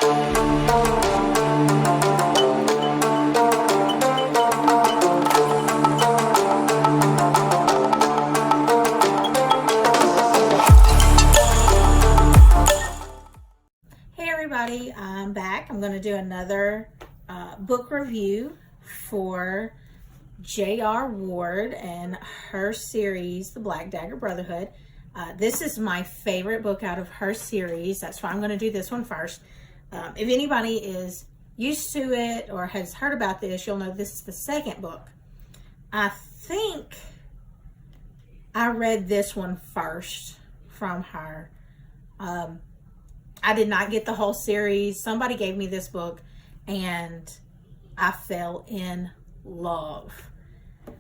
Hey everybody, I'm back. I'm going to do another book review for J.R. Ward and her series, The Black Dagger Brotherhood. This is my favorite book out of her series. That's why I'm going to do this one first. If anybody is used to it or has heard about this, you'll know this is the second book. I think I read this one first from her. I did not get the whole series. Somebody gave me this book and I fell in love.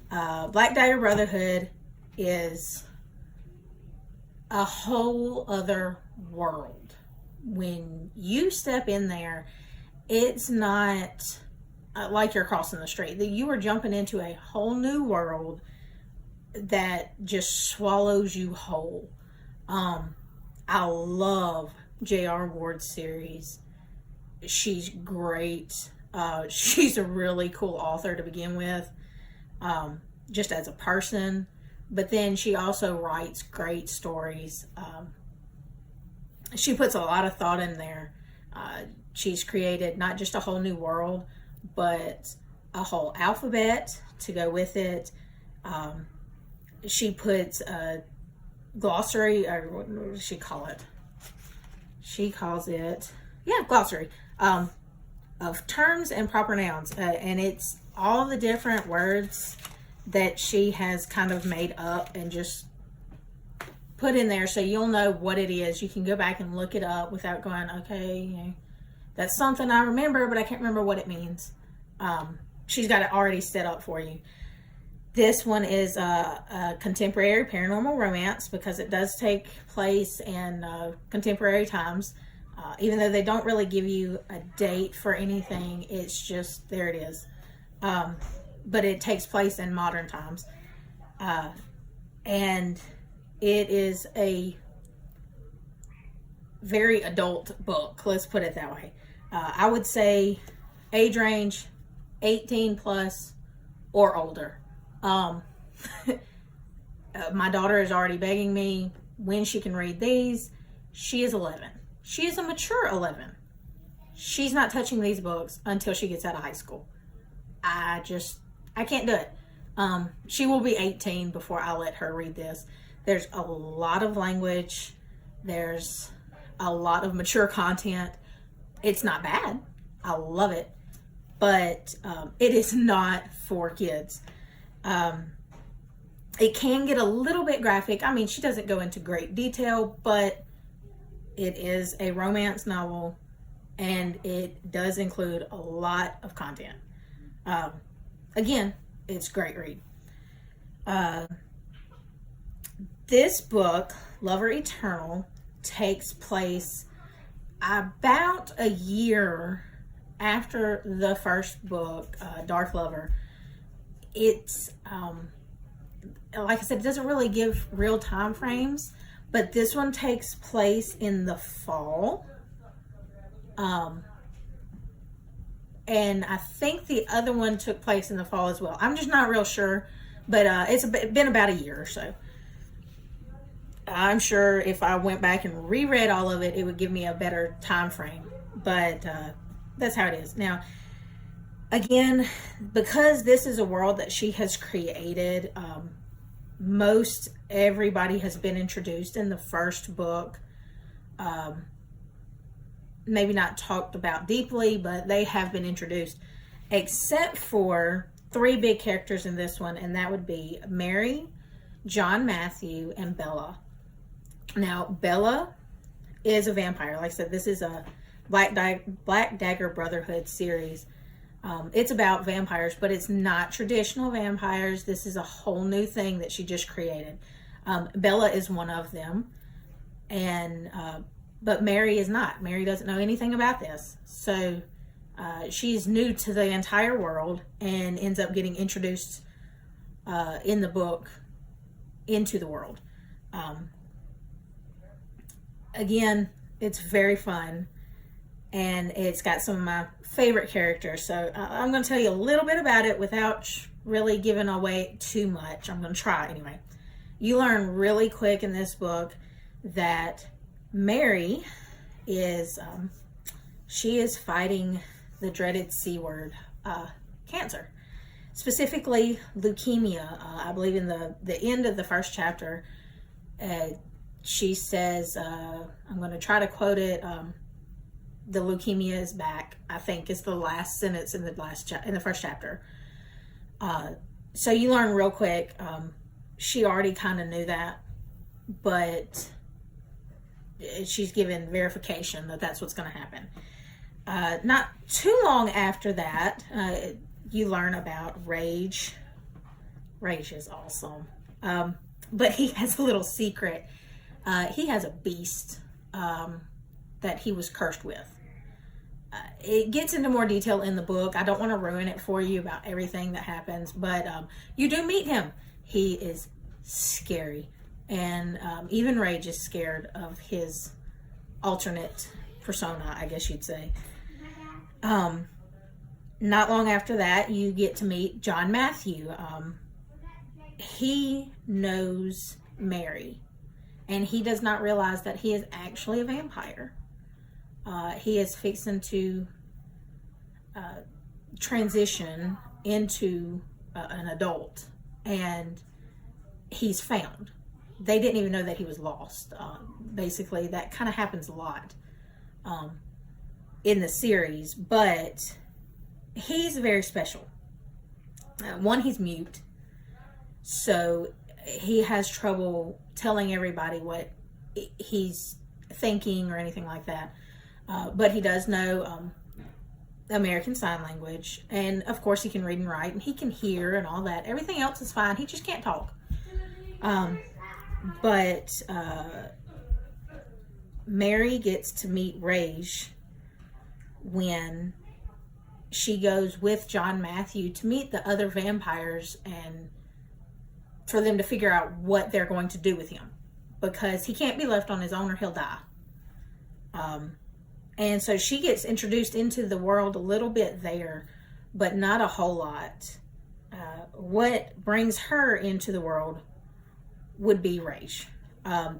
Black Dagger Brotherhood is a whole other world. When you step in there, it's not like you're crossing the street. You are jumping into a whole new world that just swallows you whole. I love J.R. Ward's series. She's great. She's a really cool author to begin with, just as a person, but then she also writes great stories. She puts a lot of thought in there. She's created not just a whole new world, but a whole alphabet to go with it. She puts a glossary, or what does she call it? She calls it, glossary, of terms and proper nouns. And it's all the different words that she has kind of made up and just put in there so you'll know what it is. You can go back and look it up without going, okay, that's something I remember, but I can't remember what it means. She's got it already set up for you. This one is a contemporary paranormal romance because it does take place in contemporary times. Even though they don't really give you a date for anything, it's just, there it is. But it takes place in modern times. And it is a very adult book, let's put it that way. I would say age range 18 plus or older. My daughter is already begging me when she can read these. She is 11. She is a mature 11. She's not touching these books until she gets out of high school. I can't do it. She will be 18 before I let her read this. There's a lot of language. There's a lot of mature content. It's not bad. I love it. But it is not for kids. It can get a little bit graphic. I mean, she doesn't go into great detail, but it is a romance novel and it does include a lot of content. Again, it's a great read. This book, Lover Eternal, takes place about a year after the first book, Dark Lover. It's like I said, it doesn't really give real time frames, but this one takes place in the fall, and I think the other one took place in the fall as well. I'm just not real sure, but it's been about a year or so. I'm sure if I went back and reread all of it, it would give me a better time frame, but that's how it is. Now, again, because this is a world that she has created, most everybody has been introduced in the first book. Maybe not talked about deeply, but they have been introduced, except for three big characters in this one, and that would be Mary, John Matthew, and Bella. Now, Bella is a vampire. Like I said, this is a Black Dagger Brotherhood series. It's about vampires, but it's not traditional vampires. This is a whole new thing that she just created. Bella is one of them, and but Mary is not. Mary doesn't know anything about this, so she's new to the entire world and ends up getting introduced in the book into the world. Again, it's very fun. and it's got some of my favorite characters. So I'm going to tell you a little bit about it without really giving away too much. I'm going to try anyway. You learn really quick in this book that Mary is she is fighting the dreaded C word, cancer, specifically leukemia. I believe in the end of the first chapter, she says, I'm going to try to quote it. The leukemia is back, I think is the last sentence in the first chapter. So you learn real quick. She already kind of knew that, but she's given verification that that's what's going to happen. Not too long after that, you learn about Rhage. Rhage is awesome. But he has a little secret. He has a beast that he was cursed with. It gets into more detail in the book. I don't want to ruin it for you about everything that happens, but you do meet him. He is scary. And even Rhage is scared of his alternate persona, I guess you'd say. Not long after that, you get to meet John Matthew. He knows Mary, and he does not realize that he is actually a vampire. He is fixing to transition into an adult, and he's found. They didn't even know that he was lost. Basically, that kind of happens a lot in the series, but he's very special. One, he's mute, so he has trouble telling everybody what he's thinking or anything like that. But he does know American Sign Language, and of course he can read and write, and he can hear and all that. Everything else is fine. He just can't talk. But Mary gets to meet Rhage when she goes with John Matthew to meet the other vampires and for them to figure out what they're going to do with him, because he can't be left on his own or he'll die. And so she gets introduced into the world a little bit there, but not a whole lot. What brings her into the world would be Rhage.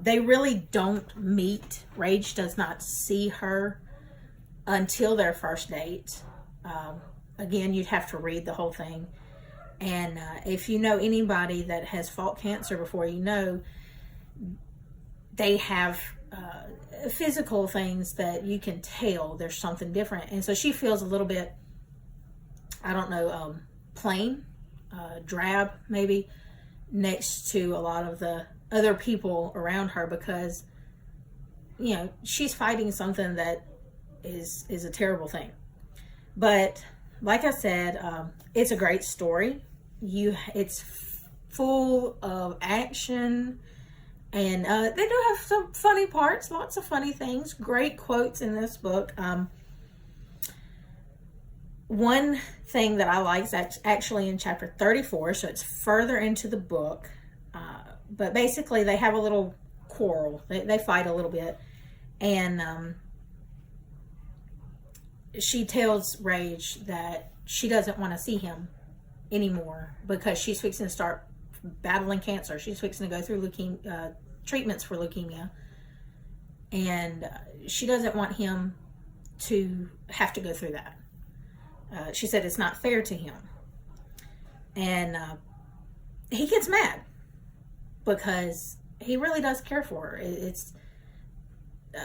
They really don't meet. Rhage does not see her until their first date. Again, you'd have to read the whole thing. And if you know anybody that has fought cancer before, you know they have physical things that you can tell there's something different. And so she feels a little bit, I don't know, plain, drab maybe, next to a lot of the other people around her, because you know she's fighting something that is a terrible thing. But like I said, it's a great story. It's full of action, and they do have some funny parts, lots of funny things, great quotes in this book. One thing that I like is actually in chapter 34, so it's further into the book. But basically, they have a little quarrel. They fight a little bit. And she tells Rhage that she doesn't want to see him anymore because she's fixing to start battling cancer. She's fixing to go through treatments for leukemia. And she doesn't want him to have to go through that. She said it's not fair to him. And he gets mad because he really does care for her. It's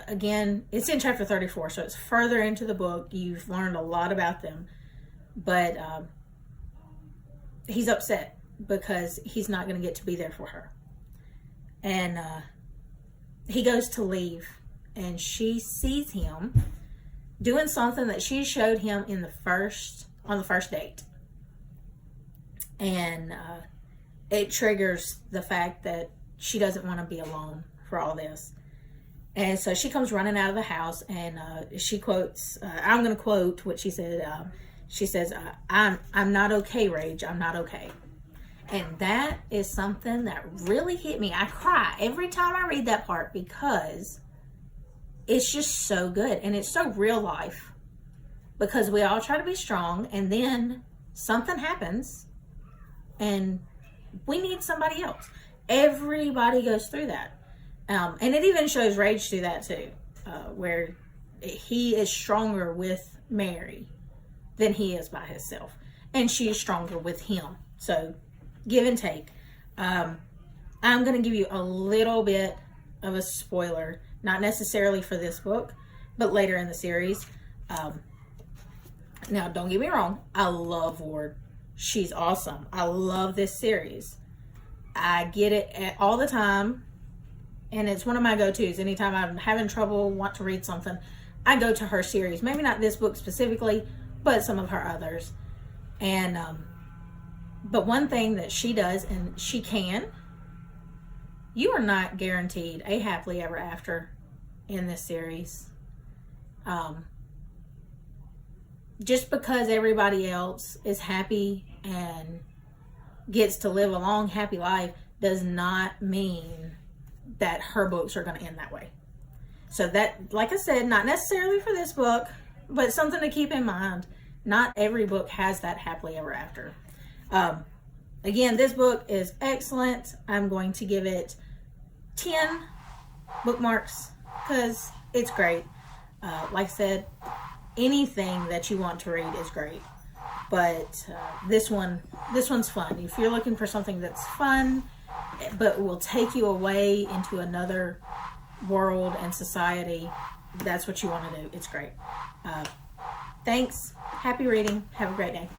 again, it's in chapter 34, so it's further into the book. You've learned a lot about them. But he's upset because he's not going to get to be there for her. And he goes to leave, and she sees him doing something that she showed him on the first date. And it triggers the fact that she doesn't want to be alone for all this. And so she comes running out of the house, and she quotes, I'm going to quote what she said. She says, I'm not okay, Rhage. I'm not okay. And that is something that really hit me. I cry every time I read that part because it's just so good. And it's so real life, because we all try to be strong and then something happens and we need somebody else. Everybody goes through that. And it even shows Rhage do that too, where he is stronger with Mary than he is by himself. And she is stronger with him. So give and take. I'm going to give you a little bit of a spoiler, not necessarily for this book, but later in the series. Now, don't get me wrong. I love Ward. She's awesome. I love this series. I get it all the time. And it's one of my go-tos. Anytime I'm having trouble, want to read something, I go to her series. Maybe not this book specifically, but some of her others. And, but one thing that she does, and she can, you are not guaranteed a happily ever after in this series. Just because everybody else is happy and gets to live a long, happy life does not mean that her books are going to end that way. So that, like I said, not necessarily for this book, but something to keep in mind. Not every book has that happily ever after. Again, this book is excellent. I'm going to give it 10 bookmarks because it's great. Like I said, anything that you want to read is great. But this one's fun. If you're looking for something that's fun, but will take you away into another world and society, that's what you want to do. It's great. Thanks. Happy reading. Have a great day.